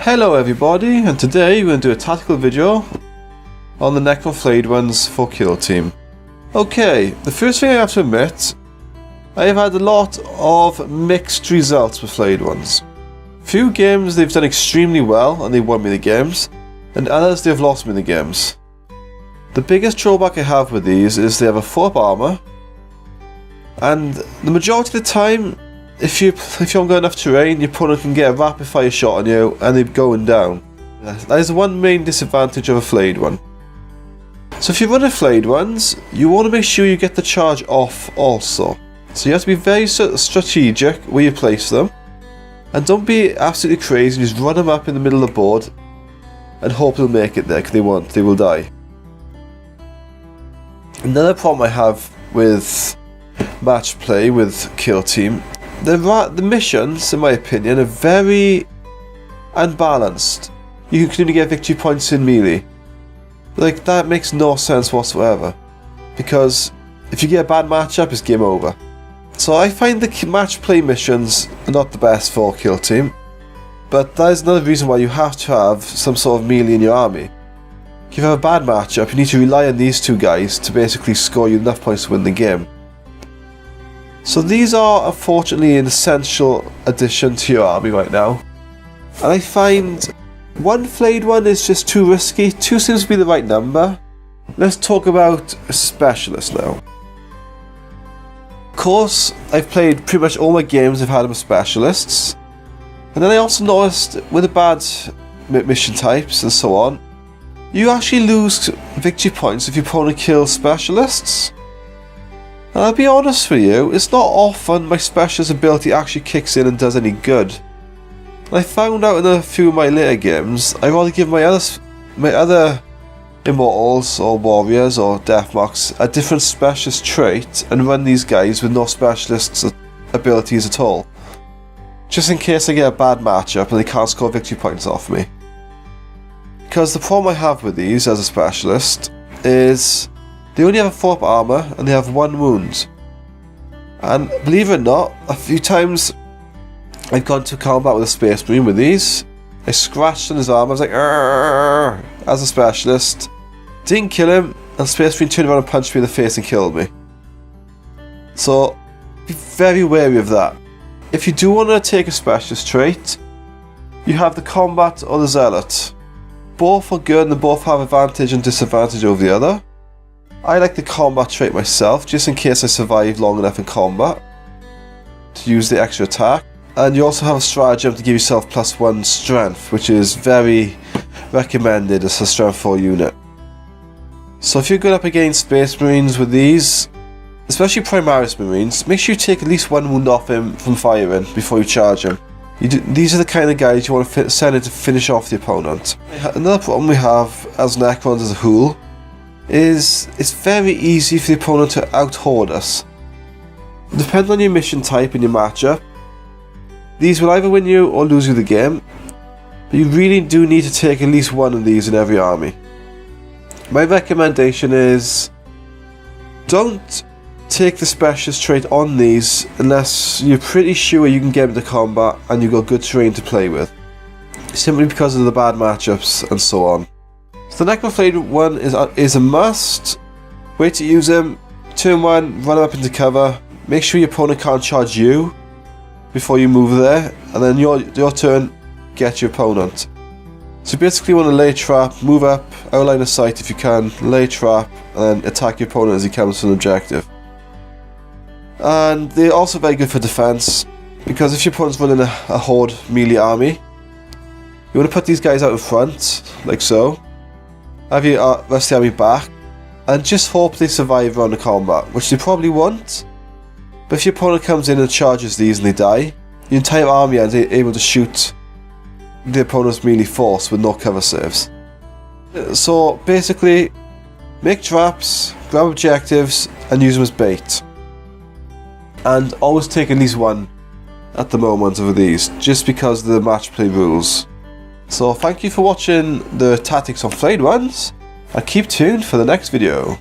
Hello everybody, and today we're going to do a tactical video on the Necron Flayed ones for Kill Team. Okay, the first thing I have to admit, I have had a lot of mixed results with Flayed ones. Few games they've done extremely well and they won me the games, and others they have lost me the games. The biggest drawback I have with these is they have a 4-up armor, and the majority of the time, if you haven't got enough terrain, your opponent can get a rapid fire shot on you and they're going down. That is the one main disadvantage of a Flayed one. So if you're running Flayed ones, you want to make sure you get the charge off also. So you have to be very strategic where you place them. And don't be absolutely crazy, just run them up in the middle of the board and hope they'll make it there, because they will die. Another problem I have with match play with Kill Team, the missions, in my opinion, are very unbalanced. You can only get victory points in melee. Like, that makes no sense whatsoever. Because if you get a bad matchup, it's game over. So I find the match play missions are not the best for Kill Team. But that is another reason why you have to have some sort of melee in your army. If you have a bad matchup, you need to rely on these two guys to basically score you enough points to win the game. So these are unfortunately an essential addition to your army right now. And I find one Flayed one is just too risky, 2 seems to be the right number. Let's talk about a specialist now. Of course, I've played pretty much all my games I've had with specialists. And then I also noticed with the bad mission types and so on, you actually lose victory points if your opponent kills specialists. And I'll be honest with you, it's not often my specialist ability actually kicks in and does any good. And I found out in a few of my later games, I rather give my other immortals or warriors or deathmarks a different specialist trait and run these guys with no specialist abilities at all. Just in case I get a bad matchup and they can't score victory points off me. Because the problem I have with these as a specialist is they only have a 4-up armor and they have 1 wound. And believe it or not, a few times I've gone to combat with a Space Marine with these. I scratched on his armor, I was like, "Arr!" As a specialist. Didn't kill him, and Space Marine turned around and punched me in the face and killed me. So, be very wary of that. If you do want to take a specialist trait, you have the Combat or the Zealot. Both are good and they both have advantage and disadvantage over the other. I like the combat trait myself, just in case I survive long enough in combat to use the extra attack. And you also have a stratagem to give yourself +1 strength, which is very recommended as a strength 4 unit. So if you're going up against Space Marines with these, especially Primaris Marines, make sure you take at least 1 wound off him from firing before you charge him. These are the kind of guys you want to send in to finish off the opponent. Another problem we have as Necrons as a whole is it's very easy for the opponent to out-horde us. Depending on your mission type and your matchup, these will either win you or lose you the game, but you really do need to take at least 1 of these in every army. My recommendation is don't take the specialist trait on these unless you're pretty sure you can get into combat and you've got good terrain to play with, simply because of the bad matchups and so on. So the Necron Flayed one is a must. Wait to use him, turn 1, run him up into cover, make sure your opponent can't charge you before you move there, and then your turn, get your opponent. So you basically want to lay a trap, move up, outline of sight if you can, lay a trap, and then attack your opponent as he comes to an objective. And they're also very good for defense, because if your opponent's running a horde melee army, you want to put these guys out in front, like so, have your rest of the army back, and just hope they survive around the combat, which they probably won't. But if your opponent comes in and charges these and they die, your entire army is able to shoot the opponent's melee force with no cover saves. So basically, make traps, grab objectives, and use them as bait. And always take at least 1 at the moment of these, just because of the match play rules. So thank you for watching the tactics on Flayed ones, and keep tuned for the next video.